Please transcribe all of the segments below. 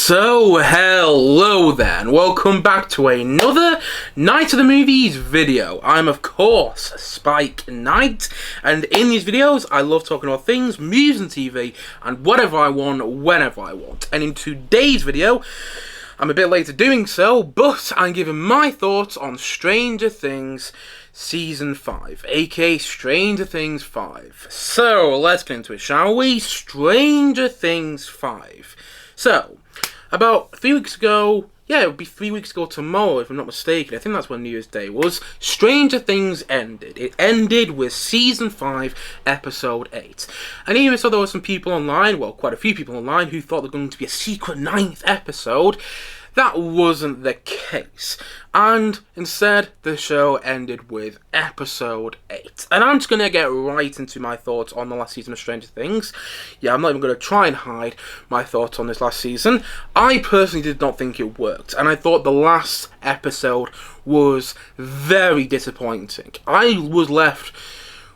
So, hello there, and welcome back to another Night of the Movies video. I'm, of course, Spike Knight, and in these videos, I love talking about things, movies and TV, and whatever I want, whenever I want. And in today's video, I'm a bit late to doing so, but I'm giving my thoughts on Stranger Things Season 5, aka Stranger Things 5. So, let's get into it, shall we? Stranger Things 5. So, about 3 weeks ago, yeah, it would be 3 weeks ago tomorrow, if I'm not mistaken. I think that's when New Year's Day was. Stranger Things ended. It ended with Season 5, Episode 8. And even so, there were some people online, well, quite a few people online, who thought there was going to be a secret 9th episode. That wasn't the case. And instead, the show ended with Episode 8. And I'm just going to get right into my thoughts on the last season of Stranger Things. Yeah, I'm not even going to try and hide my thoughts on this last season. I personally did not think it worked. And I thought the last episode was very disappointing. I was left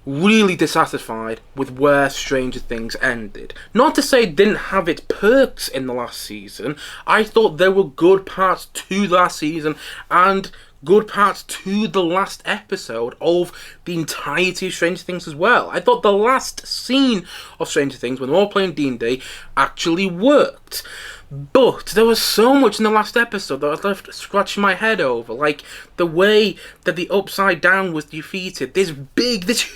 really dissatisfied with where Stranger Things ended. Not to say it didn't have its perks in the last season. I thought there were good parts to the last season and good parts to the last episode of the entirety of Stranger Things as well. I thought the last scene of Stranger Things, when they were all playing D&D, actually worked. But there was so much in the last episode that I was left scratching my head over. Like, the way that the Upside Down was defeated. This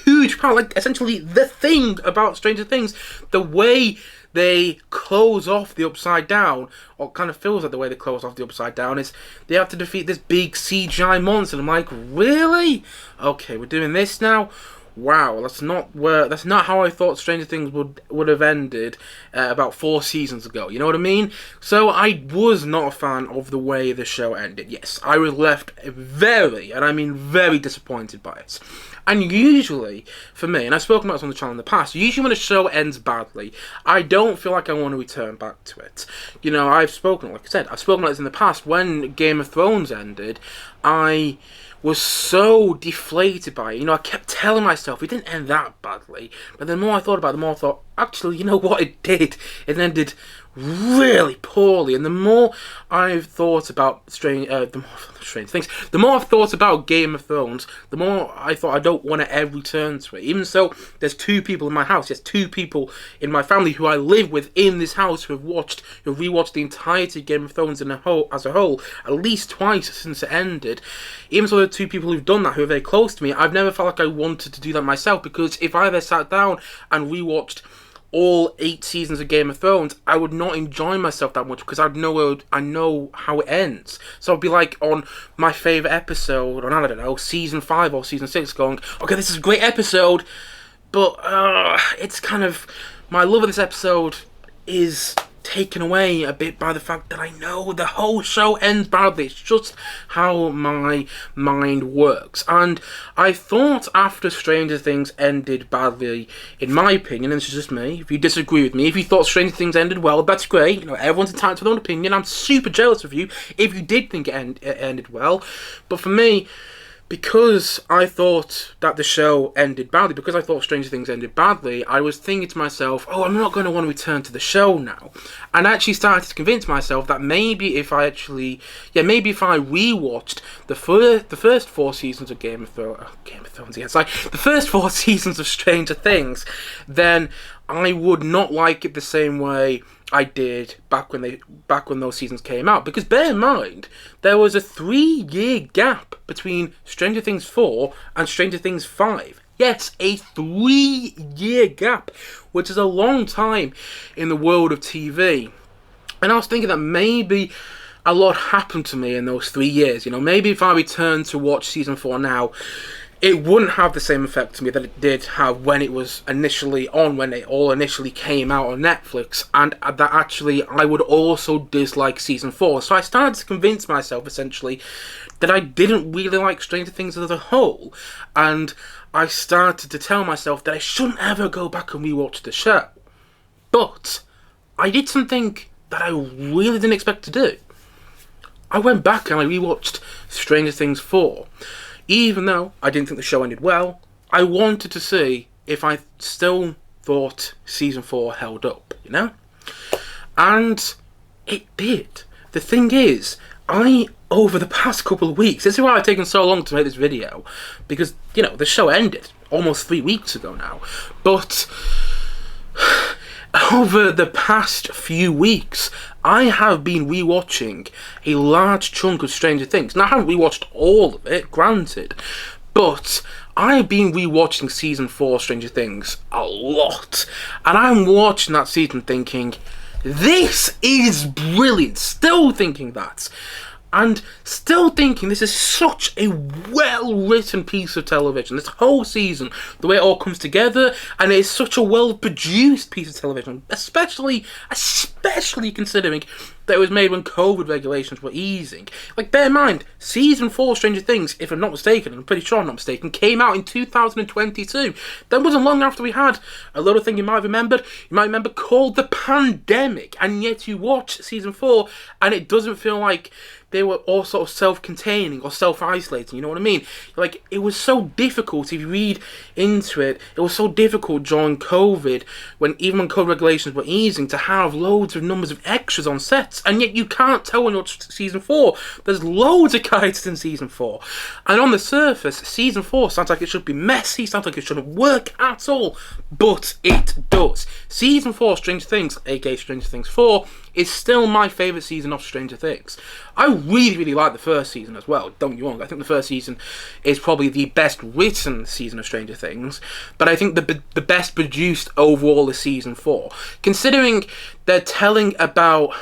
huge part, like, essentially the thing about Stranger Things. The way they close off the Upside Down, or kind of feels like the way they close off the Upside Down, is they have to defeat this big CGI monster. And I'm like, really? Okay, we're doing this now? Wow, that's not how I thought Stranger Things would have ended about 4 seasons ago. You know what I mean? So I was not a fan of the way the show ended. Yes, I was left very, and I mean very, disappointed by it. And usually, for me, and I've spoken about this on the channel in the past, usually when a show ends badly, I don't feel like I want to return back to it. You know, I've spoken about this in the past. When Game of Thrones ended, I was so deflated by it. You know, I kept telling myself it didn't end that badly. But the more I thought about it, the more I thought, actually, you know what, it did. It ended really poorly. And the more I've thought about the more I've thought about Game of Thrones, the more I thought I don't want to ever return to it. Even so, there's 2 people in my house, there's 2 people in my family who I live with in this house who have rewatched the entirety of Game of Thrones as a whole, at least twice since it ended. Even so, there are 2 people who've done that, who are very close to me. I've never felt like I wanted to do that myself, because if I ever sat down and rewatched all 8 seasons of Game of Thrones, I would not enjoy myself that much, because I know how it ends. So I'd be like on my favourite episode, on, I don't know, season 5 or season 6, going, okay, this is a great episode, but it's kind of, my love of this episode is taken away a bit by the fact that I know the whole show ends badly. It's just how my mind works. And I thought after Stranger Things ended badly, in my opinion, and this is just me, if you disagree with me, if you thought Stranger Things ended well, that's great. You know, everyone's entitled to their own opinion. I'm super jealous of you if you did think it ended well. But for me, because I thought that the show ended badly, because I thought Stranger Things ended badly, I was thinking to myself, oh, I'm not going to want to return to the show now. And I actually started to convince myself that maybe if I rewatched the first 4 seasons of the first 4 seasons of Stranger Things, then I would not like it the same way I did back when those seasons came out. Because bear in mind, there was a 3-year gap between Stranger Things 4 and Stranger Things 5. Yes, a 3-year gap, which is a long time in the world of TV. And I was thinking that maybe a lot happened to me in those 3 years. You know, maybe if I return to watch season 4 now, it wouldn't have the same effect to me that it did have when it was initially on, when it all initially came out on Netflix, and that actually I would also dislike season 4. So I started to convince myself, essentially, that I didn't really like Stranger Things as a whole, and I started to tell myself that I shouldn't ever go back and rewatch the show. But I did something that I really didn't expect to do. I went back and I rewatched Stranger Things 4. Even though I didn't think the show ended well, I wanted to see if I still thought season 4 held up, you know? And It did. The thing is, over the past couple of weeks, this is why I've taken so long to make this video, because, you know, the show ended almost 3 weeks ago now, but over the past few weeks, I have been rewatching a large chunk of Stranger Things. Now, I haven't rewatched all of it, granted, but I've been rewatching season 4 Stranger Things a lot, and I'm watching that season thinking, this is brilliant. Still thinking that. And still thinking this is such a well-written piece of television. This whole season, the way it all comes together, and it is such a well-produced piece of television, especially considering that it was made when COVID regulations were easing. Like, bear in mind, season 4 Stranger Things, if I'm not mistaken, and I'm pretty sure I'm not mistaken, came out in 2022. That wasn't long after we had a little thing you might remember called the pandemic, and yet you watch season 4 and it doesn't feel like they were all sort of self-containing or self-isolating, you know what I mean? Like, it was so difficult, if you read into it, it was so difficult during COVID, even when COVID regulations were easing, to have loads of numbers of extras on sets, and yet you can't tell when you're season 4. There's loads of characters in season 4, and on the surface, season 4 sounds like it should be messy, sounds like it shouldn't work at all, but it does. Season 4 Stranger Things, aka Stranger Things 4, is still my favourite season of Stranger Things. I really like the first season as well, don't get me wrong. I think the first season is probably the best written season of Stranger Things, but I think the best produced overall is season 4. Considering they're telling about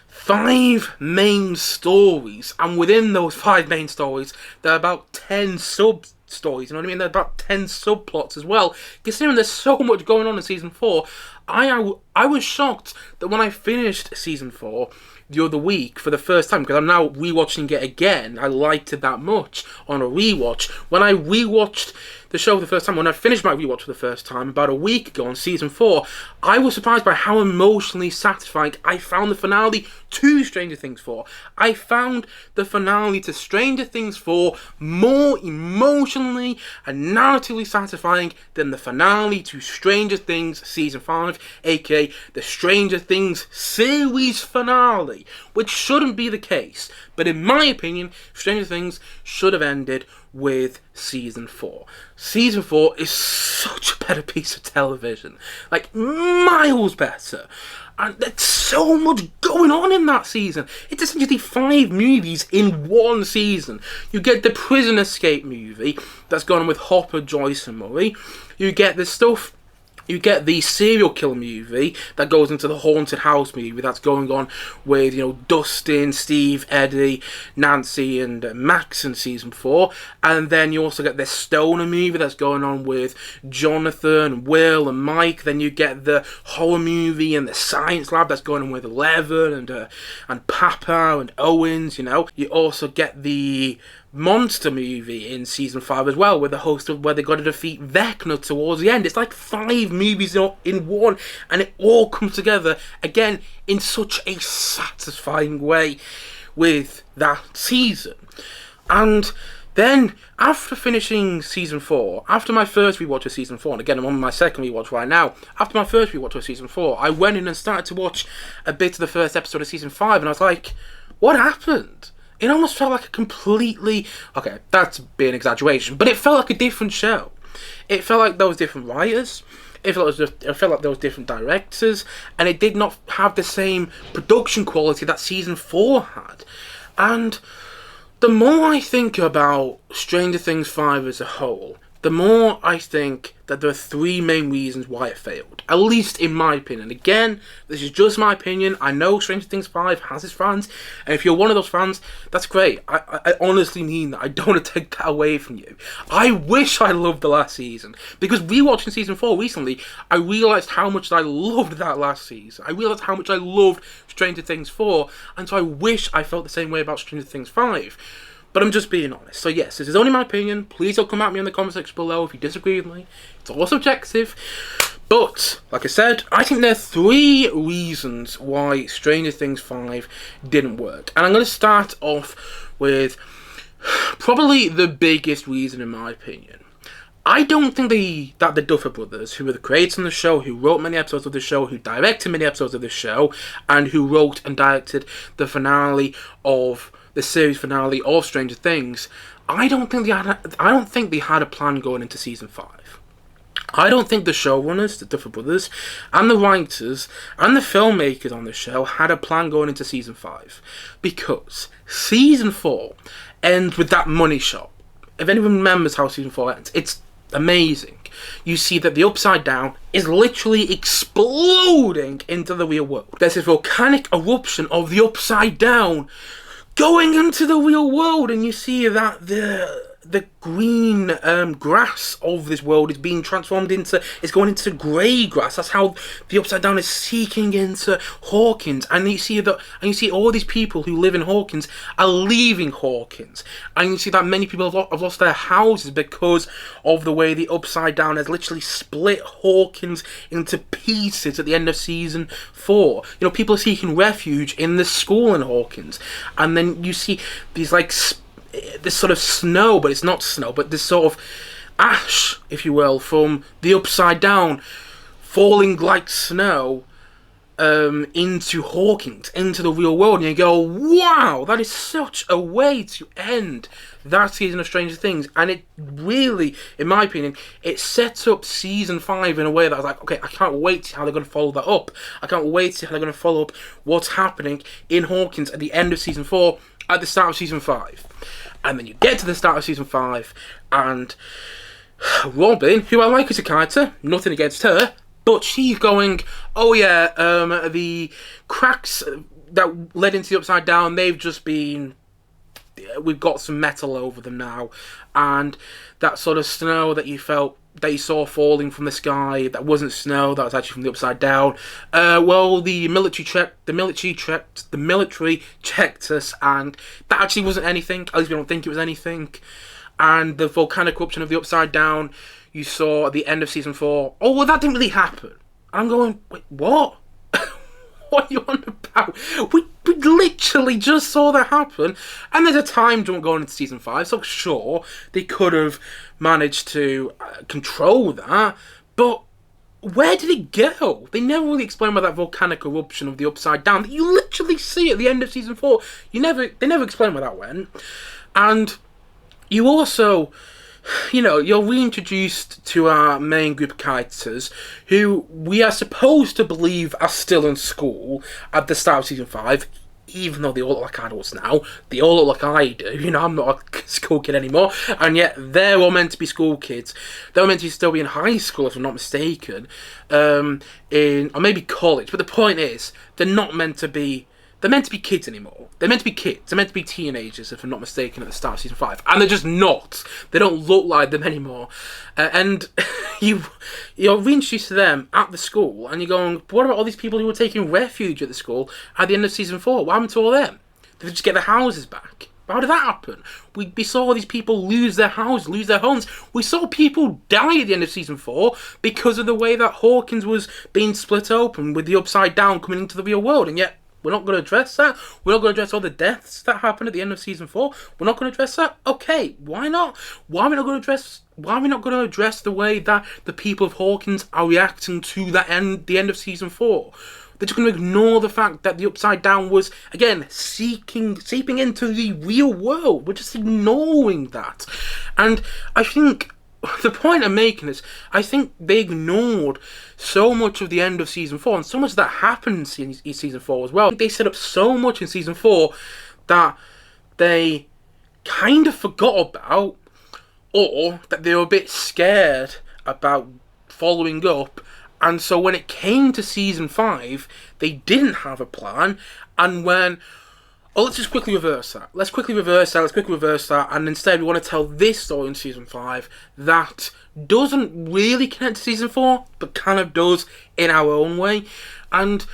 5 main stories, and within those 5 main stories, there are about 10 sub-stories, you know what I mean? There are about 10 subplots as well. Considering there's so much going on in season 4, I was shocked that when I finished season 4 the other week for the first time, because I'm now rewatching it again, I liked it that much on a rewatch. When I rewatched the show for the first time, when I finished my rewatch for the first time about a week ago on season 4, I was surprised by how emotionally satisfying I found the finale to Stranger Things 4. I found the finale to Stranger Things 4 more emotionally and narratively satisfying than the finale to Stranger Things season 5, aka the Stranger Things series finale, which shouldn't be the case, but in my opinion, Stranger Things should have ended with season 4. Season 4 is such a better piece of television, like miles better, and there's so much going on in that season. It's essentially 5 movies in one season. You get the prison escape movie that's gone on with Hopper, Joyce and Murray. You get the serial killer movie that goes into the haunted house movie that's going on with, you know, Dustin, Steve, Eddie, Nancy and Max in season 4. And then you also get the stoner movie that's going on with Jonathan, Will and Mike. Then you get the horror movie and the science lab that's going on with Eleven and Papa and Owens, you know. You also get the monster movie in season 5 as well, with the host of where they got to defeat Vecna towards the end. It's like 5 movies in one, and it all comes together again in such a satisfying way with that season. And then after finishing season 4, after my first rewatch of season 4, and again I'm on my second rewatch right now, after my first rewatch of season 4, I went in and started to watch a bit of the first episode of season 5, and I was like, what happened? It almost felt like a completely... Okay, that's being exaggeration, but it felt like a different show. It felt like there was different writers. It felt like there was different directors, and it did not have the same production quality that season 4 had. And the more I think about Stranger Things 5 as a whole, the more I think that there are 3 main reasons why it failed. At least in my opinion. Again, this is just my opinion. I know Stranger Things 5 has its fans, and if you're one of those fans, that's great. I honestly mean that. I don't want to take that away from you. I wish I loved the last season, because rewatching season 4 recently, I realised how much I loved that last season. I realised how much I loved Stranger Things 4, and so I wish I felt the same way about Stranger Things 5. But I'm just being honest. So yes, this is only my opinion. Please don't come at me in the comment section below if you disagree with me. It's all subjective. But, like I said, I think there are 3 reasons why Stranger Things 5 didn't work. And I'm going to start off with probably the biggest reason in my opinion. I don't think that the Duffer Brothers, who were the creators of the show, who wrote many episodes of the show, who directed many episodes of the show, and who wrote and directed the series finale of Stranger Things, I don't think they had a plan going into season 5. I don't think the showrunners, the Duffer Brothers, and the writers, and the filmmakers on the show had a plan going into season 5. Because season 4 ends with that money shot. If anyone remembers how season 4 ends, it's amazing. You see that the Upside Down is literally exploding into the real world. There's this volcanic eruption of the Upside Down going into the real world, and you see that the green grass of this world is being transformed it's going into grey grass. That's how the Upside Down is seeking into Hawkins, and you see all these people who live in Hawkins are leaving Hawkins, and you see that many people have lost their houses because of the way the Upside Down has literally split Hawkins into pieces at the end of season 4. You know, people are seeking refuge in the school in Hawkins, and then you see these this sort of snow, but it's not snow, but this sort of ash, if you will, from the Upside Down falling like snow into Hawkins, into the real world, and you go, wow, that is such a way to end that season of Stranger Things. And it really, in my opinion, it sets up season 5 in a way that I was like, okay, I can't wait to see how they're going to follow that up. I can't wait to see how they're going to follow up what's happening in Hawkins at the end of season 4, at the start of season 5. And then you get to the start of season 5, and Robin, who I like as a character, nothing against her, but she's going, oh yeah, the cracks that led into the Upside Down, we've got some metal over them now, and that sort of snow that you saw falling from the sky, that wasn't snow, that was actually from the Upside Down. Well, the military checked us, and that actually wasn't anything. At least we don't think it was anything. And the volcanic eruption of the Upside Down you saw at the end of season 4. Oh, well, that didn't really happen. I'm going, wait, what? What are you on about? We literally just saw that happen, and there's a time jump going into season 5, so sure, they could have managed to control that, but where did it go? They never really explain about that volcanic eruption of the Upside Down that you literally see at the end of season 4. They never explain where that went. And you also, you're reintroduced to our main group of characters who we are supposed to believe are still in school at the start of season 5, even though they all look like adults now. They all look like I do. I'm not a school kid anymore, and yet they're all meant to be school kids. They're meant to still be in high school, if I'm not mistaken, or maybe college. But the point is, they're meant to be kids anymore. They're meant to be kids. They're meant to be teenagers, if I'm not mistaken, at the start of season 5. And they're just not. They don't look like them anymore. And you're reintroduced to them at the school, and you're going, what about all these people who were taking refuge at the school at the end of season 4? What happened to all them? Did they just get their houses back? How did that happen? We saw all these people lose their houses, lose their homes. We saw people die at the end of season 4 because of the way that Hawkins was being split open with the Upside Down coming into the real world, and yet we're not going to address that. We're not going to address all the deaths that happened at the end of season 4. We're not going to address that. Okay, why not? Why are we not going to address the way that the people of Hawkins are reacting to the end of season 4? They're just going to ignore the fact that the Upside Down was, again, seeping into the real world. We're just ignoring that. And I think the point I'm making is, I think they ignored so much of the end of season 4, and so much that happened in season 4 as well. They set up so much in season 4 that they kind of forgot about, or that they were a bit scared about following up. And so when it came to season 5, they didn't have a plan, and let's just quickly reverse that. Let's quickly reverse that, and instead we want to tell this story in season 5 that doesn't really connect to season 4, but kind of does in our own way. And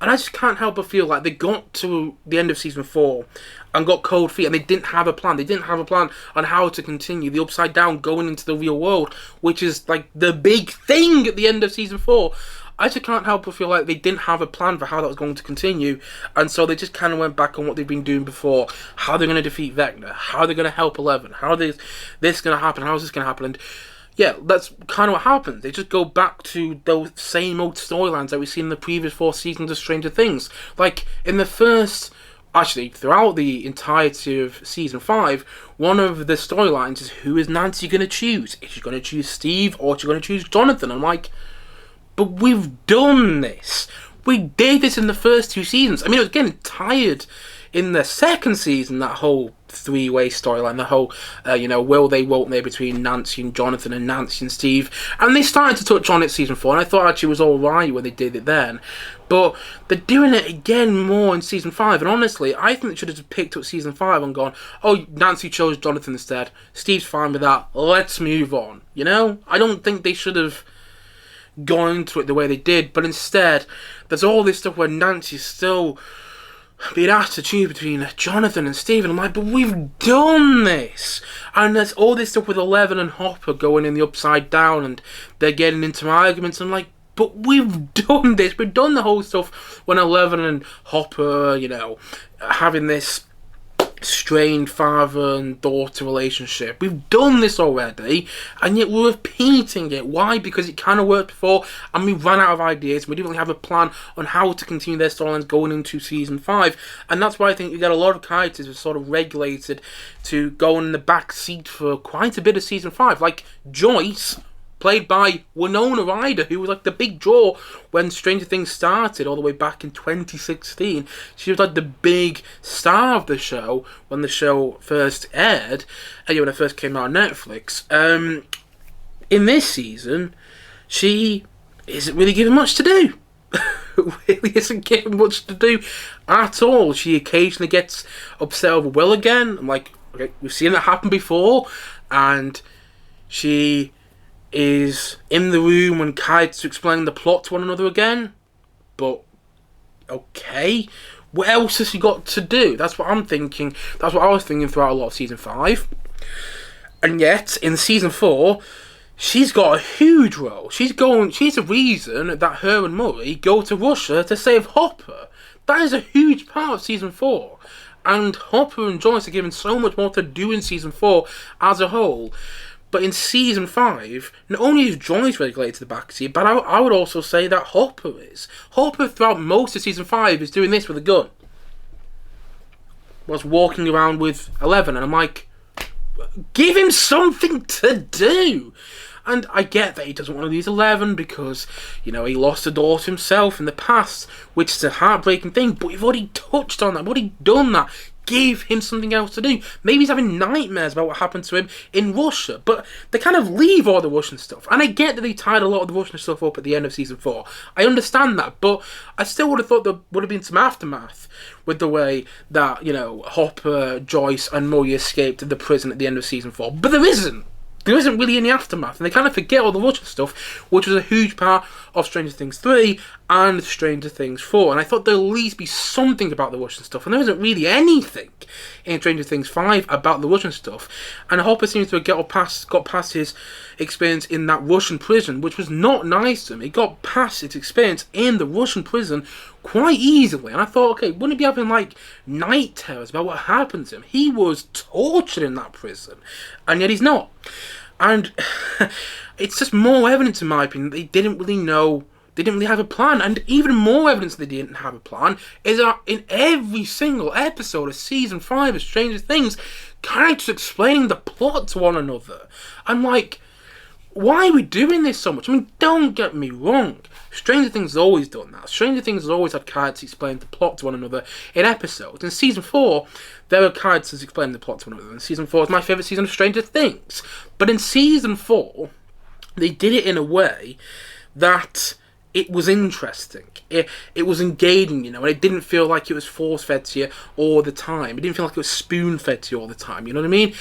I just can't help but feel like they got to the end of season 4 and got cold feet, and they didn't have a plan. They didn't have a plan on how to continue the Upside Down going into the real world, which is like the big thing at the end of season 4. I just can't help but feel like they didn't have a plan for how that was going to continue, and so they just kind of went back on what they've been doing before. How they're going to defeat Vecna, how they're going to help 11, how this going to happen, how is this going to happen, and yeah, that's kind of what happens. They just go back to those same old storylines that we've seen in the previous 4 seasons of Stranger Things. Like, in the first... Actually, throughout the entirety of Season 5, one of the storylines is, who is Nancy going to choose? Is she going to choose Steve, or is she going to choose Jonathan? I'm like, but we've done this. We did this in the first 2 seasons. I mean, I was getting tired in the second season, that whole 3-way storyline, the whole, will they, won't they, between Nancy and Jonathan and Nancy and Steve. And they started to touch on it Season 4, and I thought actually it was alright when they did it then. But they're doing it again more in Season 5, and honestly, I think they should have just picked up Season 5 and gone, oh, Nancy chose Jonathan instead, Steve's fine with that, let's move on, you know? I don't think they should have gone into it the way they did, but instead, there's all this stuff where Nancy's still being asked to choose between Jonathan and Steve, and I'm like, but we've done this! And there's all this stuff with 11 and Hopper going in the upside down, and they're getting into arguments, and I'm like, but we've done this. We've done the whole stuff when 11 and Hopper, having this strained father and daughter relationship. We've done this already, and yet we're repeating it. Why? Because it kind of worked before, and we ran out of ideas. We didn't really have a plan on how to continue their storylines going into Season 5, and that's why I think you get a lot of characters who are sort of regulated to go in the back seat for quite a bit of Season 5, like Joyce, played by Winona Ryder, who was like the big draw when Stranger Things started all the way back in 2016. She was like the big star of the show when the show first aired, when it first came out on Netflix. In this season, she isn't really given much to do. Really isn't given much to do at all. She occasionally gets upset over Will again. I'm like, okay, we've seen that happen before, and she is in the room when Kite's explaining the plot to one another again. But, okay, what else has she got to do? That's what I'm thinking. That's what I was thinking throughout a lot of Season 5. And yet, in Season 4, she's got a huge role. She's the reason that her and Murray go to Russia to save Hopper. That is a huge part of Season 4. And Hopper and Joyce are given so much more to do in Season 4 as a whole. But in Season 5, not only is Joyce relegated to the backseat, but I would also say that Hopper is. Hopper, throughout most of Season 5, is doing this with a gun. Was walking around with 11, and I'm like, give him something to do! And I get that he doesn't want to lose 11 because, he lost a daughter himself in the past, which is a heartbreaking thing, but we've already touched on that, we've already done that. Give him something else to do. Maybe he's having nightmares about what happened to him in Russia, but they kind of leave all the Russian stuff. And I get that they tied a lot of the Russian stuff up at the end of Season 4. I understand that, but I still would have thought there would have been some aftermath with the way that, Hopper, Joyce, and Murray escaped the prison at the end of Season 4. But there isn't. There isn't really any aftermath, and they kind of forget all the Russian stuff, which was a huge part of Stranger Things 3 and Stranger Things 4. And I thought there'd at least be something about the Russian stuff, and there isn't really anything in Stranger Things 5 about the Russian stuff. And Hopper seems to have got past his experience in that Russian prison, which was not nice to him. He got past his experience in the Russian prison quite easily, and I thought, okay, wouldn't he be having night terrors about what happened to him? He was tortured in that prison, and yet he's not. And it's just more evidence, in my opinion, that they didn't really have a plan. And even more evidence they didn't have a plan is that in every single episode of Season 5 of Stranger Things, characters explaining the plot to one another. I'm like, why are we doing this so much? I mean, don't get me wrong. Stranger Things has always done that. Stranger Things has always had characters explain the plot to one another in episodes. In Season 4, there are characters explaining the plot to one another. And Season 4 is my favourite season of Stranger Things. But in Season 4, they did it in a way that it was interesting. It was engaging, and it didn't feel like it was force-fed to you all the time. It didn't feel like it was spoon-fed to you all the time, you know what I mean?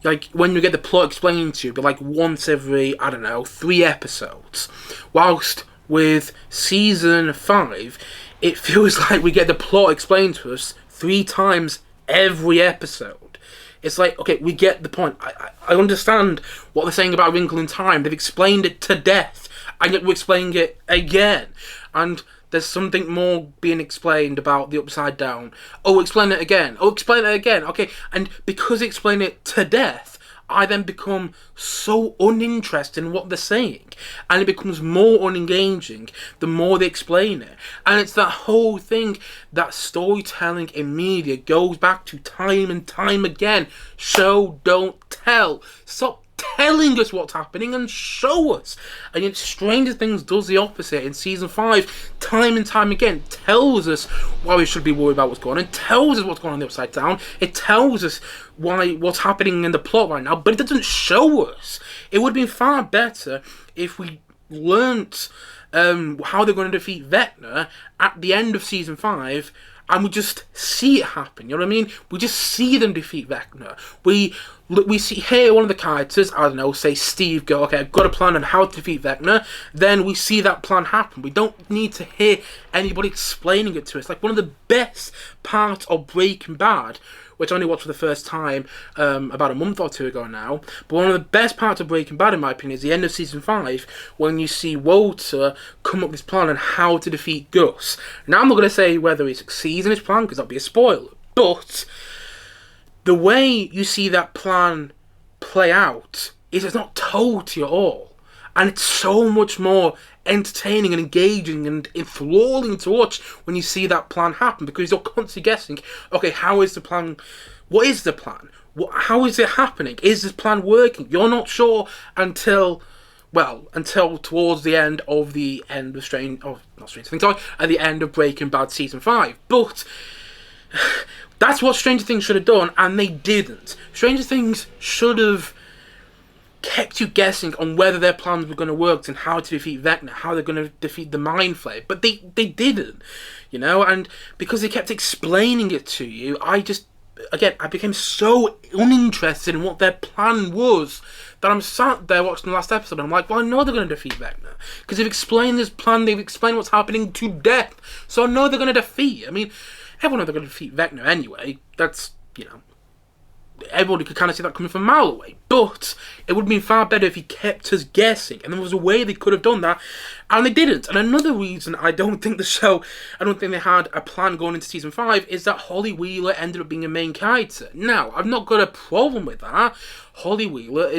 Like, when you get the plot explained to you, but once every, 3 episodes. Whilst with Season 5, it feels like we get the plot explained to us 3 times every episode. It's like, okay, we get the point. I understand what they're saying about A Wrinkle in Time. They've explained it to death, and yet we're explaining it again. And there's something more being explained about the Upside Down. Oh, explain it again. Oh, explain it again. Okay, and because they explain it to death, I then become so uninterested in what they're saying, and it becomes more unengaging the more they explain it. And it's that whole thing that storytelling in media goes back to time and time again. Show, don't tell. Stop telling us what's happening and show us. And yet Stranger Things does the opposite in season 5, time and time again. Tells us why we should be worried about what's going on. It tells us what's going on the Upside Down. It tells us what's happening in the plot right now, but it doesn't show us. It would have been far better if we learnt how they're going to defeat Vecna at the end of season 5, and we just see it happen. You know what I mean? We just see them defeat Vecna. We hear one of the characters, I don't know, say Steve, go, okay, I've got a plan on how to defeat Vecna. Then we see that plan happen. We don't need to hear anybody explaining it to us. Like, one of the best parts of Breaking Bad, which I only watched for the first time about a month or two ago now, but one of the best parts of Breaking Bad, in my opinion, is the end of season 5, when you see Walter come up with this plan on how to defeat Gus. Now, I'm not going to say whether he succeeds in his plan, because that'll be a spoiler, but the way you see that plan play out is it's not told to you at all. And it's so much more entertaining and engaging and enthralling to watch when you see that plan happen, because you're constantly guessing, okay, how is the plan? What is the plan? How is it happening? Is this plan working? You're not sure until towards the end of at the end of Breaking Bad season 5. But that's what Stranger Things should have done, and they didn't. Stranger Things should have kept you guessing on whether their plans were going to work and how to defeat Vecna, how they're going to defeat the Mind Flayer. But they didn't, you know, and because they kept explaining it to you, I became so uninterested in what their plan was that I'm sat there watching the last episode and I'm like, well, I know they're going to defeat Vecna, because they've explained this plan, they've explained what's happening to death, so I know they're going to defeat. I mean, everyone knows they're going to defeat Vecna anyway. That's, you know, everybody could kind of see that coming from a mile away. But it would have been far better if he kept us guessing, and there was a way they could have done that, and they didn't. And another reason I don't think they had a plan going into season 5 is that Holly Wheeler ended up being a main character. Now, I've not got a problem with that. Holly Wheeler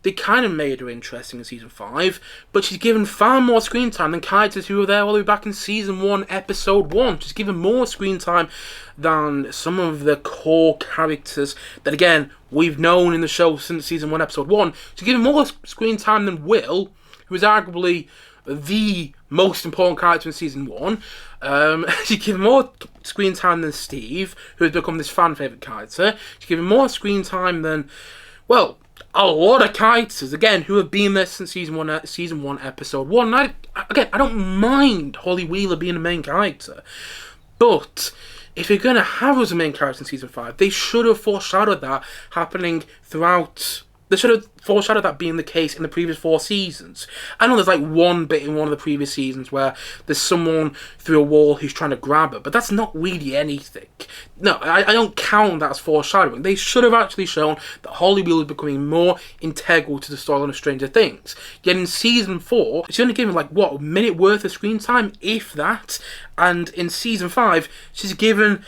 they kind of made her interesting in season 5, but she's given far more screen time than characters who were there all the way back in season 1, episode 1. She's given more screen time than some of the core characters that, again, we've known in the show since season 1, episode 1. She's given more screen time than Will, who is arguably the most important character in season 1. She's given more screen time than Steve, who has become this fan favourite character. She's given more screen time than, well, a lot of characters, again, who have been there since season 1, episode 1. And I don't mind Holly Wheeler being a main character, but if you're going to have her as a main character in season 5, they should have foreshadowed that happening throughout. They should have foreshadowed that being the case in the previous 4 seasons. I know there's like one bit in one of the previous seasons where there's someone through a wall who's trying to grab her, but that's not really anything. No, I don't count that as foreshadowing. They should have actually shown that Holly Wheeler is becoming more integral to the storyline of Stranger Things. Yet in season 4, she's only given a minute worth of screen time, if that. And in season 5, she's given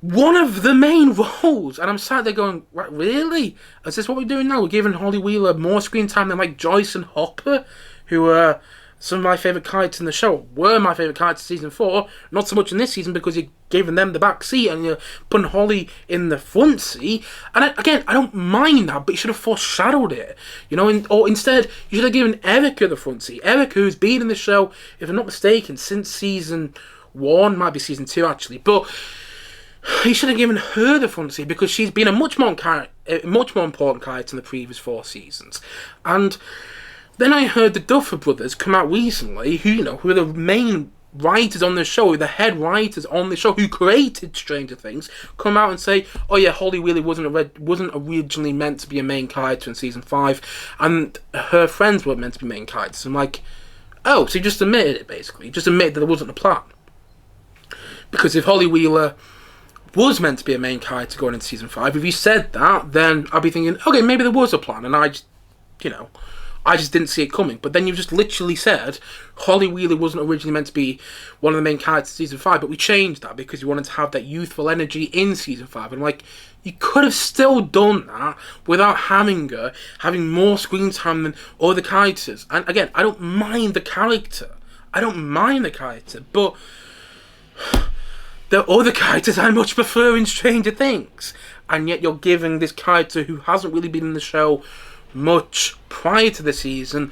one of the main roles, and I'm sat there going, what, really? Is this what we're doing now? We're giving Holly Wheeler more screen time than Joyce and Hopper, who are some of my favourite characters in the show, were my favourite characters in season 4, not so much in this season because you're giving them the back seat and you're putting Holly in the front seat. And I don't mind that, but you should have foreshadowed it, you know, or instead you should have given Erica the front seat. Erica, who's been in the show, if I'm not mistaken, since season 1, might be season 2 actually, but he should have given her the front seat because she's been a much more important character in the previous 4 seasons. And then I heard the Duffer Brothers come out recently, who are the main writers on the show, the head writers on the show who created Stranger Things, come out and say, oh yeah, Holly Wheeler wasn't originally meant to be a main character in season 5, and her friends weren't meant to be main characters. I'm like, oh, so you just admitted it, basically. You just admitted that there wasn't a plan. Because if Holly Wheeler was meant to be a main character going into season 5, if you said that, then I'd be thinking, okay, maybe there was a plan, and I just, I just didn't see it coming. But then you've just literally said Holly Wheeler wasn't originally meant to be one of the main characters in season 5, but we changed that because we wanted to have that youthful energy in season 5. And I'm like, you could have still done that without having her having more screen time than other characters. And again, I don't mind the character. But there are other characters I much prefer in Stranger Things. And yet you're giving this character who hasn't really been in the show much prior to the season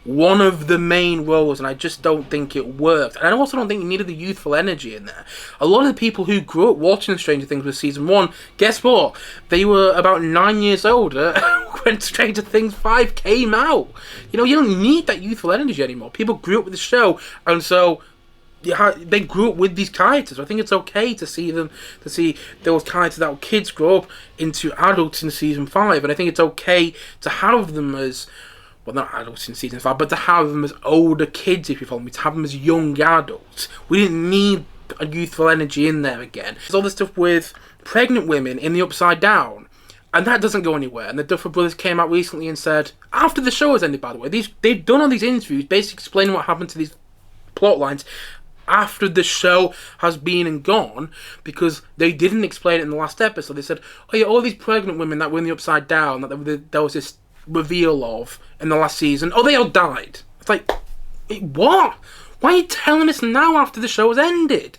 one of the main roles, and I just don't think it worked. And I also don't think you needed the youthful energy in there. A lot of the people who grew up watching Stranger Things with season 1, guess what? They were about 9 years older when Stranger Things 5 came out. You don't need that youthful energy anymore. People grew up with the show, and so they grew up with these characters. I think it's okay to see those characters that were kids grow up into adults in season 5, and I think it's okay to have them as, well, not adults in season 5, but to have them as older kids, if you follow me, to have them as young adults. We didn't need a youthful energy in there again. There's all this stuff with pregnant women in the Upside Down, and that doesn't go anywhere. And the Duffer Brothers came out recently and said, after the show has ended, by the way, they've done all these interviews basically explaining what happened to these plot lines after the show has been and gone, because they didn't explain it in the last episode. They said, oh yeah, all these pregnant women that were in the Upside Down, that there was this reveal of in the last season, oh, they all died. It's like, what? Why are you telling us now after the show has ended?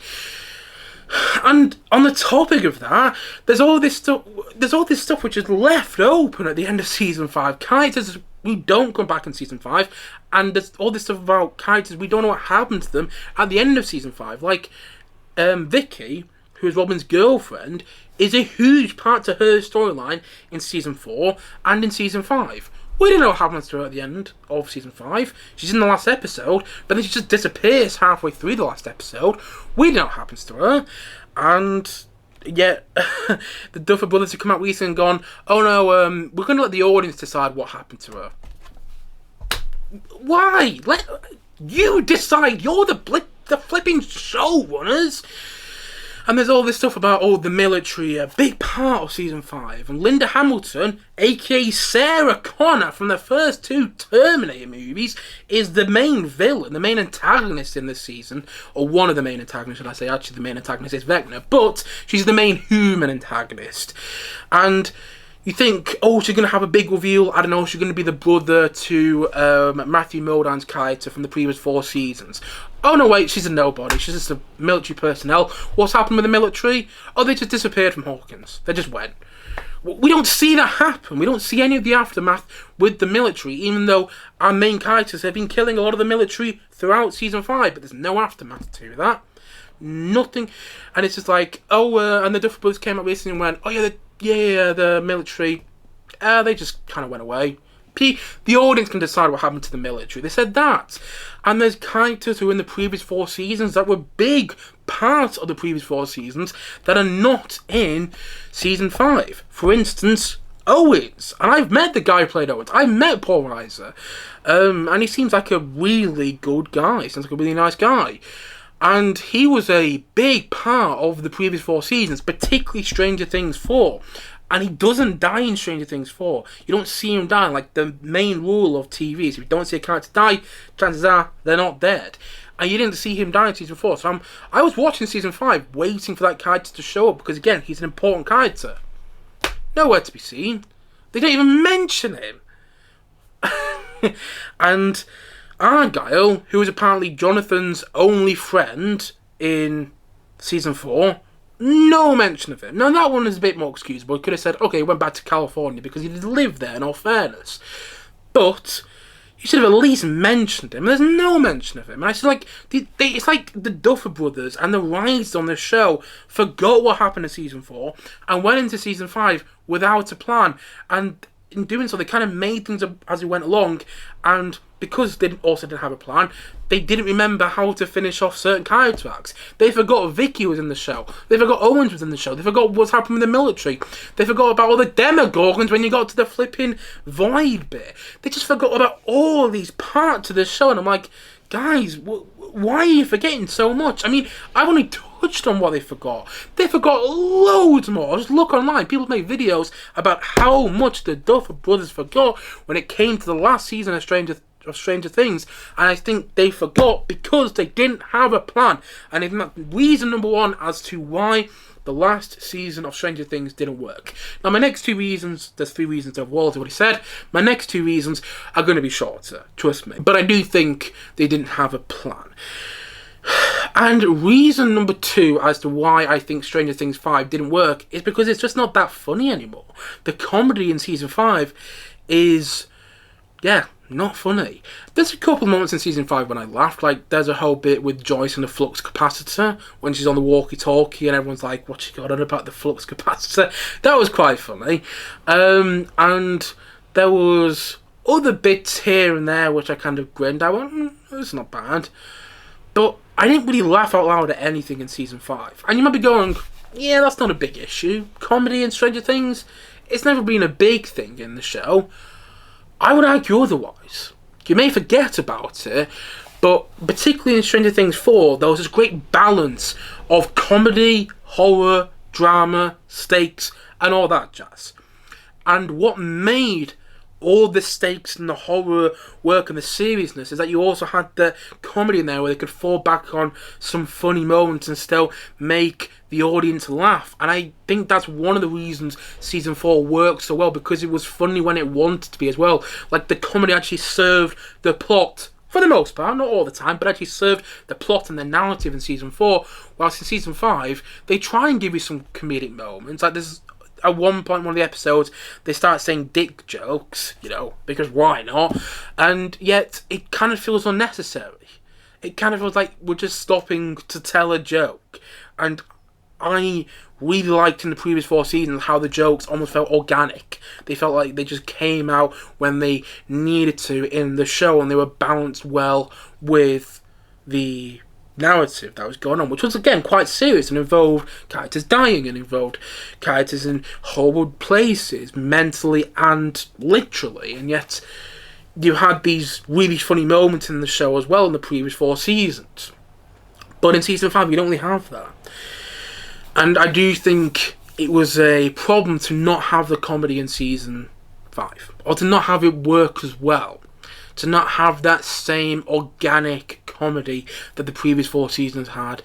And on the topic of that, there's all this stuff which is left open at the end of season 5. Characters who don't come back in season 5, and there's all this stuff about characters we don't know what happened to them at the end of season 5. Like Vicky, who is Robin's girlfriend, is a huge part to her storyline in season 4 and in season 5. We don't know what happens to her at the end of season 5. She's in the last episode, but then she just disappears halfway through the last episode. We don't know what happens to her. And yet, the Duffer Brothers have come out recently and gone, oh no, we're going to let the audience decide what happened to her. Why? Let you decide. You're the flipping showrunners. And there's all this stuff about, the military, a big part of season 5. And Linda Hamilton, aka Sarah Connor from the first 2 Terminator movies, is the main villain, the main antagonist in this season. Or one of the main antagonists, should I say. Actually, the main antagonist is Vecna. But she's the main human antagonist. And you think, she's going to have a big reveal. I don't know, she's going to be the brother to Matthew Modine's character from the previous 4 seasons. Oh no, wait, she's a nobody. She's just a military personnel. What's happened with the military? Oh, they just disappeared from Hawkins. They just went. We don't see that happen. We don't see any of the aftermath with the military, even though our main characters have been killing a lot of the military throughout season 5, but there's no aftermath to that. Nothing. And it's just like, and the Duffer Brothers came up recently and went, the military, they just kind of went away. The audience can decide what happened to the military. They said that. And there's characters who were in the previous 4 seasons that were big parts of the previous 4 seasons that are not in season 5. For instance, Owens. And I've met the guy who played Owens. I've met Paul Reiser. And he seems like a really good guy. Seems like a really nice guy. And he was a big part of the previous 4 seasons, particularly Stranger Things 4. And he doesn't die in Stranger Things 4. You don't see him die. Like, the main rule of TV is if you don't see a character die, chances are they're not dead. And you didn't see him die in season 4. So I was watching season 5, waiting for that character to show up, because again, he's an important character. Nowhere to be seen. They don't even mention him. And Argyle, who was apparently Jonathan's only friend in season 4, no mention of him. Now, that one is a bit more excusable. He could have said, okay, he went back to California because he did live there, in all fairness. But you should have at least mentioned him. There's no mention of him. And I feel like it's like the Duffer Brothers and the writers on the show forgot what happened in season 4 and went into season 5 without a plan. And in doing so, they kind of made things up as they went along. And because they also didn't have a plan, they didn't remember how to finish off certain character arcs. They forgot Vicky was in the show. They forgot Owens was in the show. They forgot what's happened with the military. They forgot about all the Demogorgons when you got to the flipping Void bit. They just forgot about all these parts of the show. And I'm like, guys, why are you forgetting so much? I mean, I've only touched on what they forgot. They forgot loads more. Just look online. People make videos about how much the Duffer Brothers forgot when it came to the last season of Stranger Things, and I think they forgot because they didn't have a plan. And I think that's reason number one as to why the last season of Stranger Things didn't work. Now, my next two reasons, there's three reasons overall, I've already said. My next two reasons are going to be shorter, trust me. But I do think they didn't have a plan. And reason number two as to why I think Stranger Things 5 didn't work is because it's just not that funny anymore. The comedy in season 5 is, not funny. There's a couple of moments in season 5 when I laughed. Like, there's a whole bit with Joyce and the flux capacitor when she's on the walkie-talkie and everyone's like, what she got on about the flux capacitor? That was quite funny. And there was other bits here and there which I kind of grinned. I went, it's not bad. But I didn't really laugh out loud at anything in season 5. And you might be going, yeah, that's not a big issue. Comedy in Stranger Things, it's never been a big thing in the show. I would argue otherwise. You may forget about it, but particularly in Stranger Things 4, there was this great balance of comedy, horror, drama, stakes, and all that jazz. And what made all the stakes and the horror work and the seriousness is that you also had the comedy in there where they could fall back on some funny moments and still make the audience laugh. And I think that's one of the reasons season 4 worked so well, because it was funny when it wanted to be as well. Like, the comedy actually served the plot for the most part, not all the time, but actually served the plot and the narrative in season 4, whilst in season 5 they try and give you some comedic moments. Like, there's at one point in one of the episodes, they start saying dick jokes, because why not? And yet, it kind of feels unnecessary. It kind of feels like we're just stopping to tell a joke. And I really liked in the previous 4 seasons how the jokes almost felt organic. They felt like they just came out when they needed to in the show, and they were balanced well with the narrative that was going on, which was again quite serious and involved characters dying and involved characters in horrible places, mentally and literally. And yet you had these really funny moments in the show as well in the previous 4 seasons. But in season 5 you don't really have that. And I do think it was a problem to not have the comedy in season 5, or to not have it work as well, to not have that same organic comedy that the previous 4 seasons had.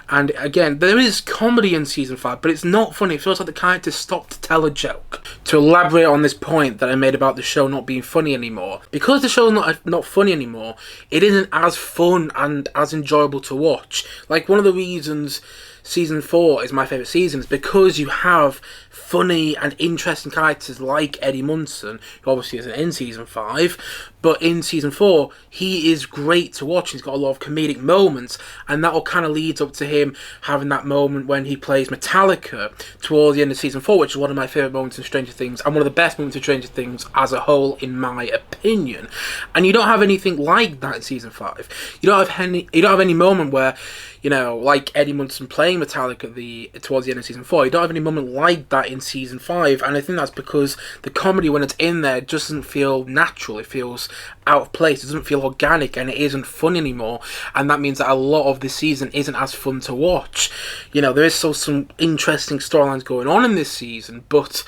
And again, there is comedy in season 5, but it's not funny. It feels like the characters stopped to tell a joke. To elaborate on this point that I made about the show not being funny anymore, because the show is not funny anymore, it isn't as fun and as enjoyable to watch. Like, one of the reasons season 4 is my favourite season is because you have funny and interesting characters like Eddie Munson, who obviously isn't in season 5, but in season 4 he is great to watch. He's got a lot of comedic moments, and that all kind of leads up to him having that moment when he plays Metallica towards the end of season 4, which is one of my favourite moments in Stranger Things, and one of the best moments in Stranger Things as a whole, in my opinion. And you don't have anything like that in season 5. You don't have any moment where, like Eddie Munson playing Metallica towards the end of season 4. You don't have any moment like that in season 5, and I think that's because the comedy, when it's in there, doesn't feel natural. It feels out of place. It doesn't feel organic, and it isn't fun anymore. And that means that a lot of this season isn't as fun to watch. There is still some interesting storylines going on in this season, but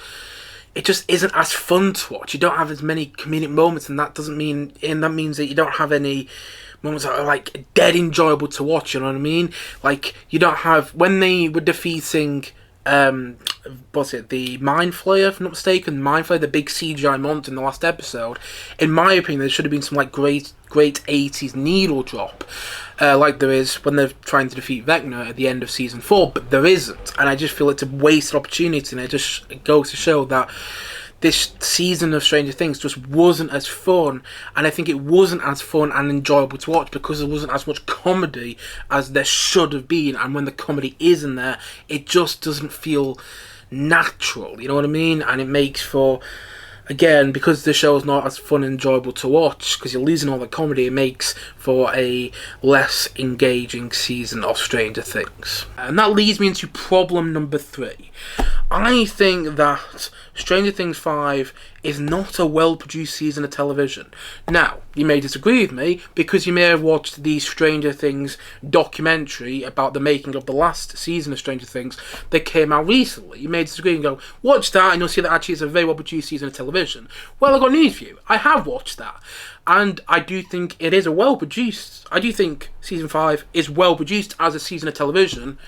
it just isn't as fun to watch. You don't have as many comedic moments, and that means that you don't have any moments that are like dead enjoyable to watch, you know what I mean? Like, you don't have, when they were defeating the Mind Flayer, if I'm not mistaken, Mind Flayer, the big CGI monster in the last episode, in my opinion there should have been some like great 80s needle drop, like there is when they're trying to defeat Vecna at the end of season 4, but there isn't, and I just feel it's a wasted opportunity, and it goes to show that this season of Stranger Things just wasn't as fun, and I think it wasn't as fun and enjoyable to watch because there wasn't as much comedy as there should have been, and when the comedy is in there, it just doesn't feel natural, you know what I mean? And it makes for, again, because the show is not as fun and enjoyable to watch, because you're losing all the comedy, it makes for a less engaging season of Stranger Things. And that leads me into problem number 3. I think that Stranger Things 5 is not a well-produced season of television. Now, you may disagree with me because you may have watched the Stranger Things documentary about the making of the last season of Stranger Things that came out recently. You may disagree and go, watch that and you'll see that actually it's a very well-produced season of television. Well, I've got news for you. I have watched that. And I do think it is a well-produced... I do think Season 5 is well-produced as a season of television.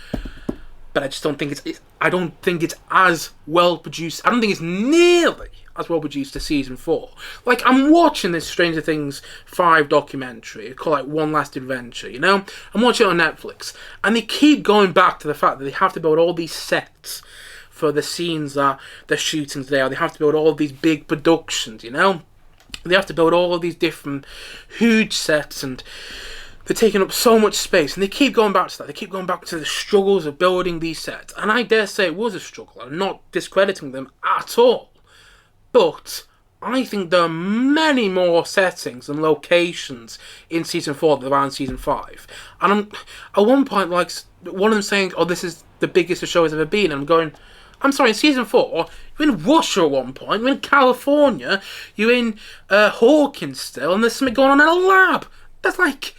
But I just don't think I don't think it's as well produced. I don't think it's nearly as well produced as Season 4. Like, I'm watching this Stranger Things 5 documentary called, One Last Adventure, you know? I'm watching it on Netflix. And they keep going back to the fact that they have to build all these sets for the scenes that they're shooting today. Or they have to build all these big productions, you know? They have to build all of these different huge sets, and they're taking up so much space, and they keep going back to that. They keep going back to the struggles of building these sets. And I dare say it was a struggle. I'm not discrediting them at all. But I think there are many more settings and locations in Season 4 than there are in Season 5. And I'm, at one point, like, one of them saying, oh, this is the biggest the show has ever been. And I'm going, I'm sorry, in Season 4, you're in Russia at one point, you're in California, you're in Hawkins still, and there's something going on in a lab. That's like...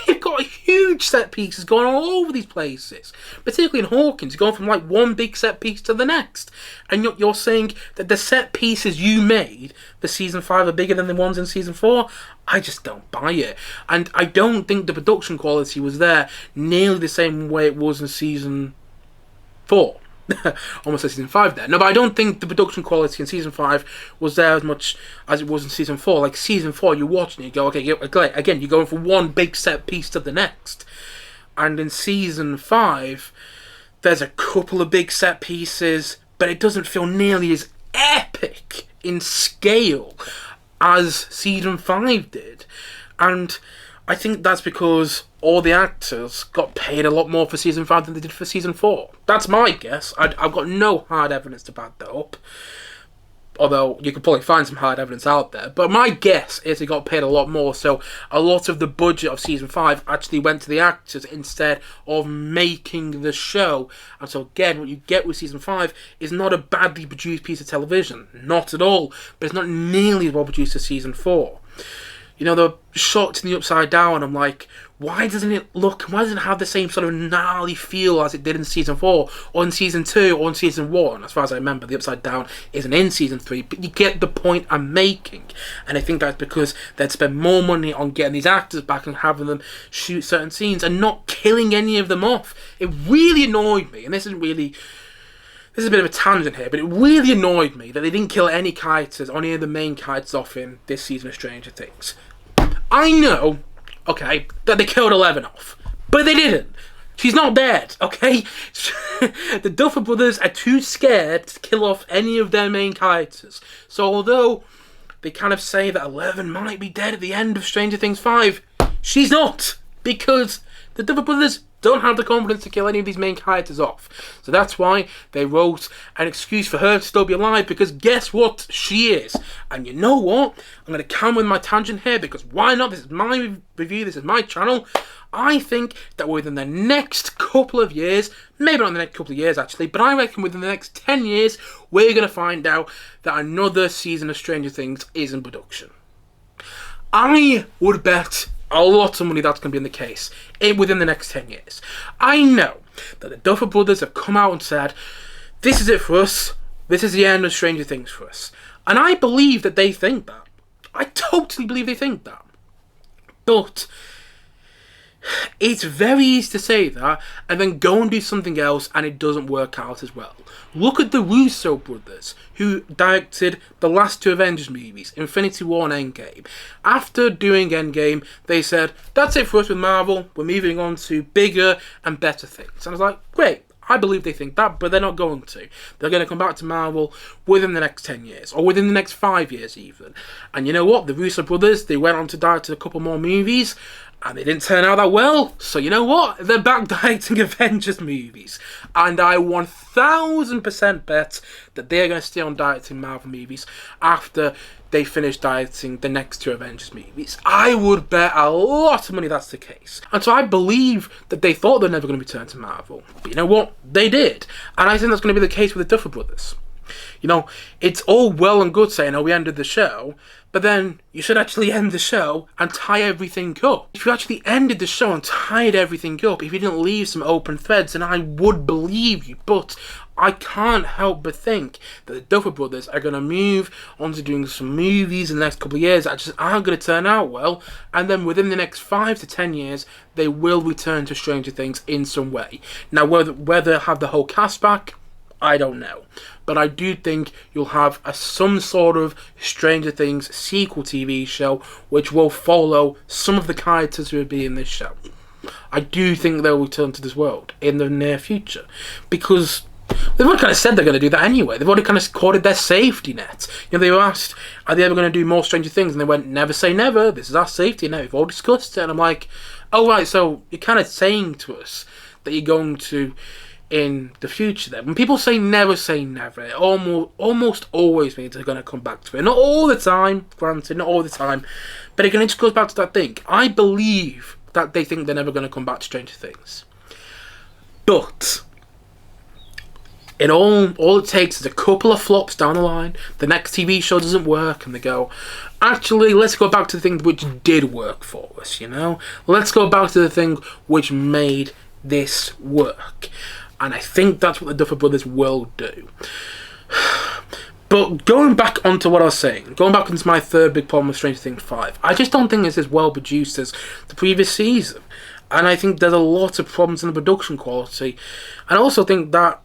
You've got huge set pieces going all over these places. Particularly in Hawkins, you're going from like one big set piece to the next. And you're saying that the set pieces you made for Season 5 are bigger than the ones in Season 4? I just don't buy it. And I don't think the production quality was there nearly the same way it was in Season 4. Almost like Season 5 there. No, but I don't think the production quality in Season 5 was there as much as it was in Season 4. Like, Season 4, you're watching it, you go, okay, again, you're going from one big set piece to the next. And in Season 5, there's a couple of big set pieces, but it doesn't feel nearly as epic in scale as Season 5 did. And I think that's because all the actors got paid a lot more for Season 5 than they did for Season 4. That's my guess. I've got no hard evidence to back that up. Although, you could probably find some hard evidence out there. But my guess is they got paid a lot more, so a lot of the budget of Season 5 actually went to the actors instead of making the show. And so again, what you get with Season 5 is not a badly produced piece of television. Not at all. But it's not nearly as well produced as Season 4. You know, the shot in the Upside Down, I'm like, why doesn't it have the same sort of gnarly feel as it did in Season 4, or in Season 2, or in Season 1? As far as I remember, the Upside Down isn't in Season 3, but you get the point I'm making. And I think that's because they'd spend more money on getting these actors back and having them shoot certain scenes, and not killing any of them off. It really annoyed me, and this is a bit of a tangent here, but it really annoyed me that they didn't kill any characters, or any of the main characters off in this season of Stranger Things. I know, okay, that they killed 11 off, but they didn't. She's not dead, okay? The Duffer Brothers are too scared to kill off any of their main characters. So although they kind of say that 11 might be dead at the end of Stranger Things 5, she's not, because the Duffer Brothers don't have the confidence to kill any of these main characters off. So that's why they wrote an excuse for her to still be alive, because guess what? She is. And you know what? I'm going to come with my tangent here, because why not? This is my review, this is my channel. I think that within the next couple of years, maybe not in the next couple of years actually, but I reckon within the next 10 years, we're going to find out that another season of Stranger Things is in production. I would bet a lot of money that's going to be in the case within the next 10 years. I know that the Duffer Brothers have come out and said, this is it for us, this is the end of Stranger Things for us. And I believe that they think that. I totally believe they think that. But it's very easy to say that and then go and do something else and it doesn't work out as well. Look at the Russo brothers, who directed the last two Avengers movies, Infinity War and Endgame. After doing Endgame, they said, that's it for us with Marvel, we're moving on to bigger and better things. And I was like, great, I believe they think that, but they're not going to. They're going to come back to Marvel within the next 10 years, or within the next 5 years even. And you know what? The Russo brothers, they went on to direct a couple more movies, And they didn't turn out that well. So you know what? They're back directing Avengers movies. And I 1000% bet that they're going to stay on directing Marvel movies after they finish directing the next 2 Avengers movies. I would bet a lot of money that's the case. And so I believe that they thought they're never going to return to Marvel. But you know what? They did. And I think that's going to be the case with the Duffer Brothers. You know, it's all well and good saying, oh, we ended the show, but then you should actually end the show and tie everything up. If you actually ended the show and tied everything up, if you didn't leave some open threads, then I would believe you. But I can't help but think that the Duffer Brothers are going to move on to doing some movies in the next couple of years that just aren't going to turn out well, and then within the next 5 to 10 years, they will return to Stranger Things in some way. Now, whether have the whole cast back, I don't know. But I do think you'll have some sort of Stranger Things sequel TV show which will follow some of the characters who will be in this show. I do think they'll return to this world in the near future. Because they've already kind of said they're going to do that anyway. They've already kind of called it their safety net. You know, they were asked, are they ever going to do more Stranger Things? And they went, never say never. This is our safety net. We've all discussed it. And I'm like, oh right, so you're kind of saying to us that you're going to in the future then. When people say never, it almost always means they're going to come back to it. Not all the time, granted, not all the time. But again, it just goes back to that thing. I believe that they think they're never going to come back to Stranger Things. But all it takes is a couple of flops down the line, the next TV show doesn't work, and they go, actually, let's go back to the thing which did work for us, you know? Let's go back to the thing which made this work. And I think that's what the Duffer Brothers will do. But going back onto what I was saying, going back into my third big problem with Stranger Things 5, I just don't think it's as well produced as the previous season. And I think there's a lot of problems in the production quality. And I also think that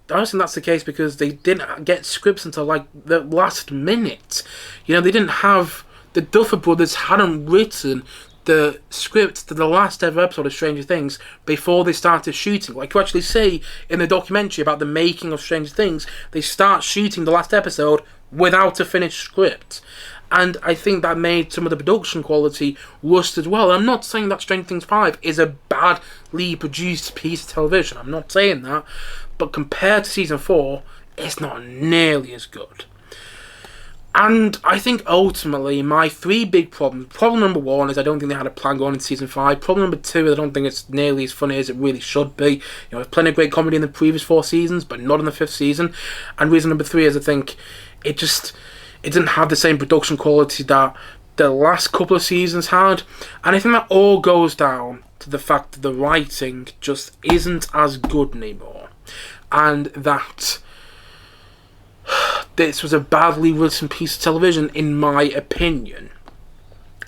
that's the case because they didn't get scripts until like the last minute. You know, they didn't have, the Duffer Brothers hadn't written the script to the last ever episode of Stranger Things before they started shooting. Like you actually see in the documentary about the making of Stranger Things, they start shooting the last episode without a finished script. And I think that made some of the production quality rust as well. I'm not saying that Stranger Things 5 is a badly produced piece of television. I'm not saying that. But compared to Season 4, it's not nearly as good. And I think ultimately my 3 big problems. Problem number 1 is I don't think they had a plan going into Season 5. Problem number 2 is I don't think it's nearly as funny as it really should be. You know, there's plenty of great comedy in the previous 4 seasons, but not in the 5th season. And reason number 3 is I think it didn't have the same production quality that the last couple of seasons had. And I think that all goes down to the fact that the writing just isn't as good anymore. And that this was a badly written piece of television, in my opinion.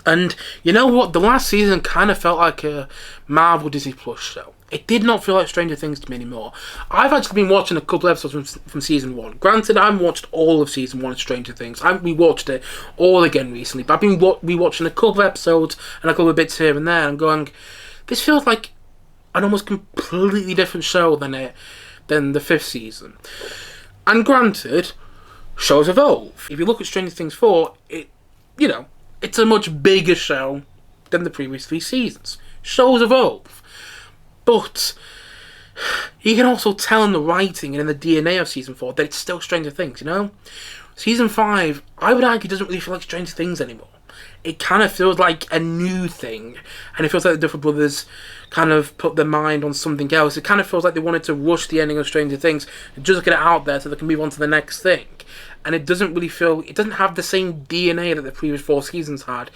And you know what? The last season kind of felt like a Marvel Disney Plus show. It did not feel like Stranger Things to me anymore. I've actually been watching a couple of episodes from Season 1. Granted, I haven't watched all of Season 1 of Stranger Things. I haven't rewatched it all again recently. But I've been rewatching a couple of episodes and a couple of bits here and there. And going, this feels like an almost completely different show than the 5th season. And granted, shows evolve. If you look at Stranger Things 4, it's a much bigger show than the previous 3 seasons. Shows evolve. But you can also tell in the writing and in the DNA of Season 4 that it's still Stranger Things, you know? Season 5, I would argue, doesn't really feel like Stranger Things anymore. It kind of feels like a new thing. And it feels like the Duffer Brothers kind of put their mind on something else. It kind of feels like they wanted to rush the ending of Stranger Things and just get it out there so they can move on to the next thing. And it doesn't have the same DNA that the previous 4 seasons had.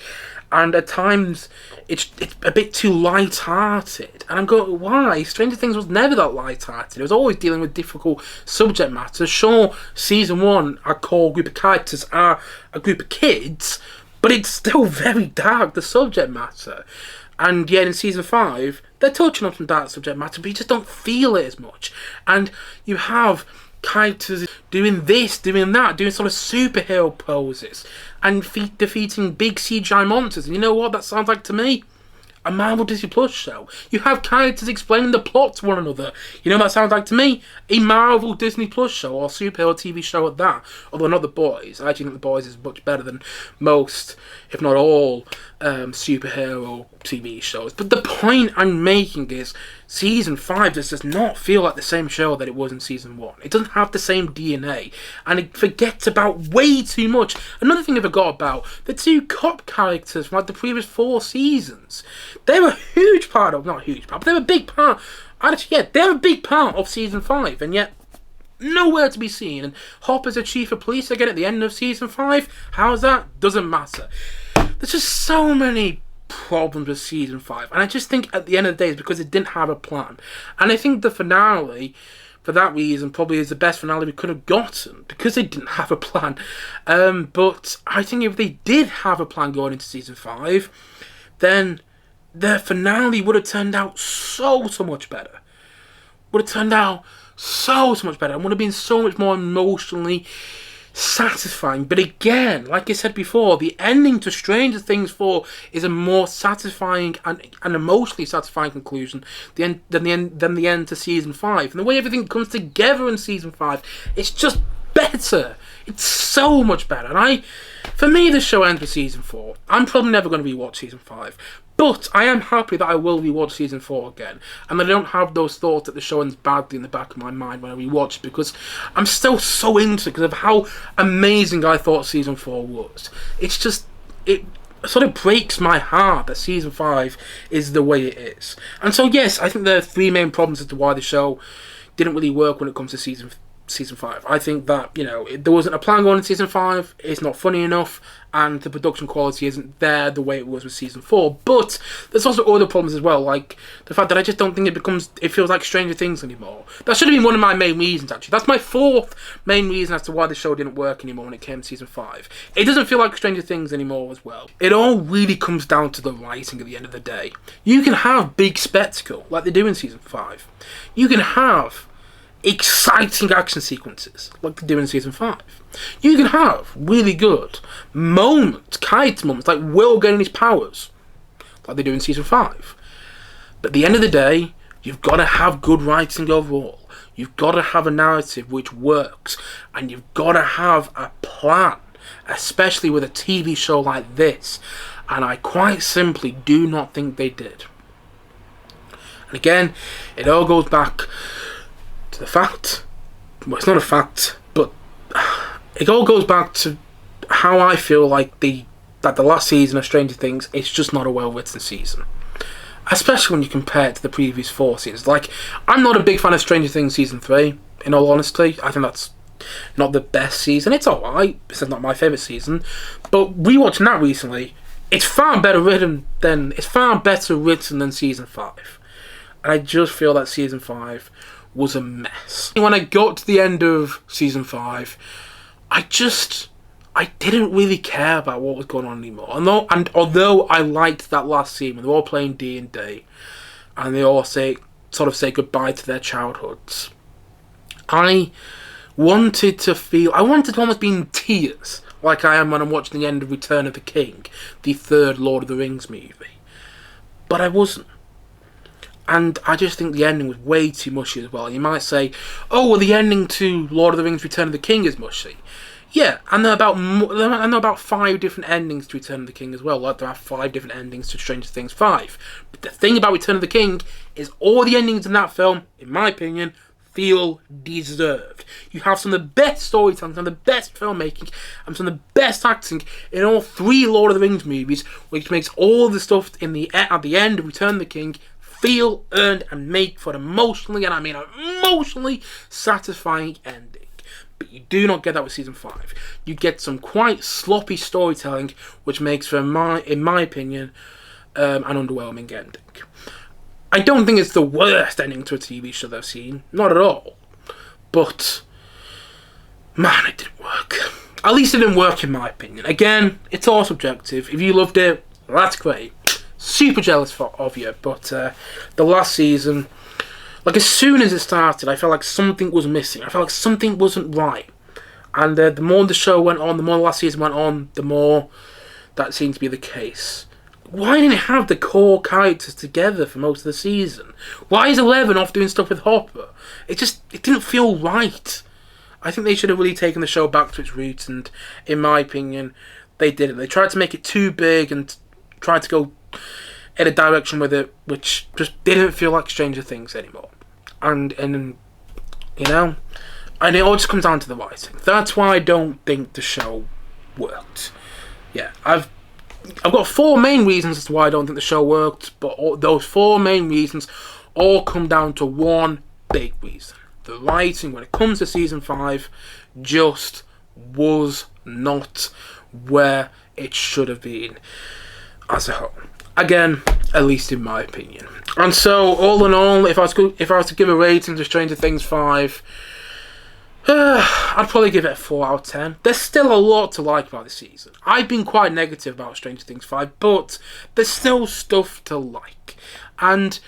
And at times, it's a bit too light-hearted. And I'm going, why? Stranger Things was never that light-hearted. It was always dealing with difficult subject matter. Sure, Season 1, our core group of characters are a group of kids, but it's still very dark, the subject matter. And yet in Season 5, they're touching on some dark subject matter, but you just don't feel it as much. And you have characters doing this, doing that, doing sort of superhero poses, and defeating big CGI monsters. And you know what that sounds like to me? A Marvel Disney Plus show. You have characters explaining the plot to one another. You know what that sounds like to me? A Marvel Disney Plus show, or superhero TV show at that. Although not The Boys. I actually think The Boys is much better than most, if not all, superhero TV shows. But the point I'm making is season 5 does not feel like the same show that it was in season 1. It doesn't have the same DNA, and it forgets about way too much. Another thing I forgot about, the 2 cop characters from like the previous 4 seasons. They were a huge part of, not a huge part, but they were a big part. Actually, yeah, they're a big part of season 5, and yet nowhere to be seen. And Hopper's a chief of police again at the end of season 5. How's that? Doesn't matter. There's just so many problems with season 5, and I just think at the end of the day it's because it didn't have a plan. And I think the finale, for that reason, probably is the best finale we could have gotten, because they didn't have a plan. But I think if they did have a plan going into season 5, then the finale would have turned out so much better. Would have turned out so much better, and would have been so much more emotionally satisfying. But again, like I said before, the ending to Stranger Things 4 is a more satisfying and emotionally satisfying conclusion than the end to season 5. And the way everything comes together in season 5, it's just better. It's so much better. And for me, the show ends with season 4. I'm probably never going to rewatch season 5. But I am happy that I will rewatch season 4 again, and I don't have those thoughts that the show ends badly in the back of my mind when I rewatch it, because I'm still so into it because of how amazing I thought season 4 was. It's just, it sort of breaks my heart that season 5 is the way it is. And so yes, I think there are 3 main problems as to why the show didn't really work when it comes to season 5. I think that, there wasn't a plan going in season 5, it's not funny enough, and the production quality isn't there the way it was with season 4. But there's also other problems as well, like the fact that I just don't think it feels like Stranger Things anymore. That should have been one of my main reasons, actually. That's my 4th main reason as to why the show didn't work anymore when it came to season 5. It doesn't feel like Stranger Things anymore as well. It all really comes down to the writing at the end of the day. You can have big spectacle, like they do in season 5. You can have exciting action sequences, like they do in season 5. You can have really good character moments, like Will getting his powers, like they do in season 5. But at the end of the day, you've got to have good writing overall. You've got to have a narrative which works, and you've got to have a plan, especially with a TV show like this. And I quite simply do not think they did. And again, it all goes back to the fact, well, it's not a fact, but it all goes back to how I feel like that the last season of Stranger Things, it's just not a well-written season. Especially when you compare it to the previous 4 seasons. Like, I'm not a big fan of Stranger Things season 3, in all honesty. I think that's not the best season. It's alright, it's not my favourite season. But rewatching that recently, it's far better written than season 5. And I just feel that season 5 was a mess. When I got to the end of season 5, I didn't really care about what was going on anymore. Although I liked that last scene when they're all playing D&D and they all say goodbye to their childhoods, I wanted to almost be in tears, like I am when I'm watching the end of Return of the King, the 3rd Lord of the Rings movie. But I wasn't. And I just think the ending was way too mushy as well. You might say, oh, well, the ending to Lord of the Rings Return of the King is mushy. Yeah, and there are about 5 different endings to Return of the King as well. Like there are 5 different endings to Stranger Things 5. But the thing about Return of the King is all the endings in that film, in my opinion, feel deserved. You have some of the best storytelling, some of the best filmmaking, and some of the best acting in all 3 Lord of the Rings movies, which makes all the stuff at the end of Return of the King feel earned and make for an emotionally, and I mean emotionally, satisfying ending. But you do not get that with season 5. You get some quite sloppy storytelling, which makes for, in my opinion, an underwhelming ending. I don't think it's the worst ending to a TV show that I've seen, not at all. But man, it didn't work. At least it didn't work in my opinion. Again, it's all subjective. If you loved it, that's great. Super jealous of you, but the last season, like as soon as it started, I felt like something was missing. I felt like something wasn't right. And the more the show went on, the more the last season went on, the more that seemed to be the case. Why didn't it have the core characters together for most of the season? Why is Eleven off doing stuff with Hopper? It didn't feel right. I think they should have really taken the show back to its roots, and in my opinion, they didn't. They tried to make it too big and tried to go in a direction with it which just didn't feel like Stranger Things anymore. And you know, and it all just comes down to the writing. That's why I don't think the show worked. Yeah, I've got 4 main reasons as to why I don't think the show worked, but those 4 main reasons all come down to one big reason. The writing, when it comes to season 5, just was not where it should have been as a whole. Again, at least in my opinion. And so, all in all, if I was to give a rating to Stranger Things 5, I'd probably give it a 4 out of 10. There's still a lot to like about the season. I've been quite negative about Stranger Things 5, but there's still stuff to like. And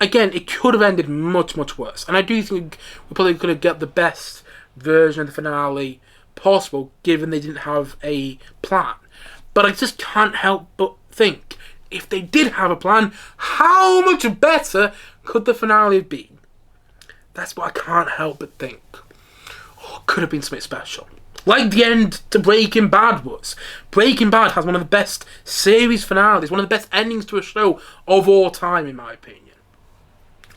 again, it could have ended much, much worse. And I do think we probably could have got the best version of the finale possible, given they didn't have a plan. But I just can't help but think, if they did have a plan, how much better could the finale have been? That's what I can't help but think. Oh, it could have been something special. Like the end to Breaking Bad was. Breaking Bad has one of the best series finales, one of the best endings to a show of all time, in my opinion.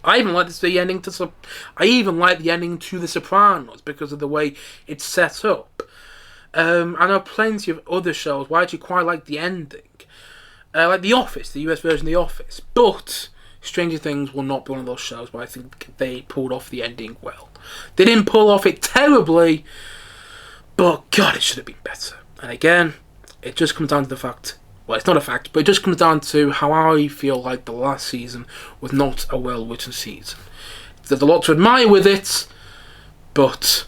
I even like the ending to The Sopranos because of the way it's set up. I know plenty of other shows where I actually quite like the ending. Like The Office, the US version of The Office. But Stranger Things will not be one of those shows where I think they pulled off the ending well. They didn't pull off it terribly, but God, it should have been better. And again, it just comes down to the fact, well, it's not a fact, but it just comes down to how I feel like the last season was not a well-written season. There's a lot to admire with it, but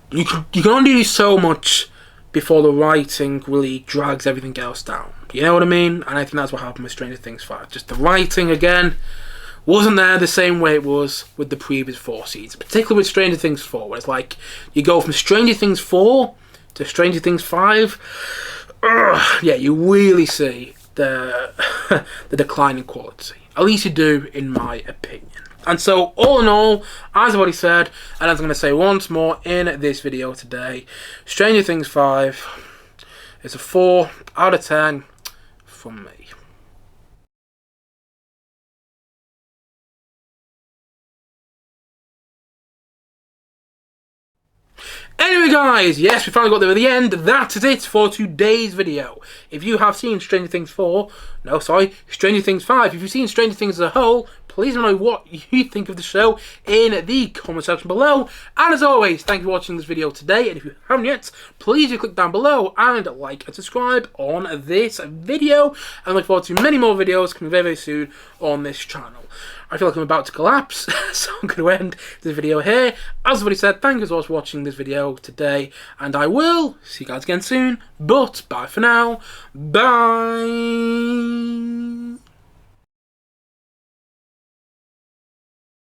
you can only do so much before the writing really drags everything else down. You know what I mean? And I think that's what happened with Stranger Things 5. Just the writing, again, wasn't there the same way it was with the previous 4 seasons. Particularly with Stranger Things 4, where it's like, you go from Stranger Things 4 to Stranger Things 5. Yeah, you really see the decline in quality. At least you do, in my opinion. And so, all in all, as I've already said, and as I'm going to say once more in this video today, Stranger Things 5 is a 4 out of 10 from me. Anyway guys, yes, we finally got there at the end. That is it for today's video. If you have seen Stranger Things 4, no, sorry, Stranger Things 5, if you've seen Stranger Things as a whole, please let me know what you think of the show in the comment section below. And as always, thank you for watching this video today. And if you haven't yet, please do click down below and like and subscribe on this video. And I look forward to many more videos coming very, very soon on this channel. I feel like I'm about to collapse, so I'm going to end this video here. As I've already said, thank you so much for watching this video today, and I will see you guys again soon, but bye for now. Bye!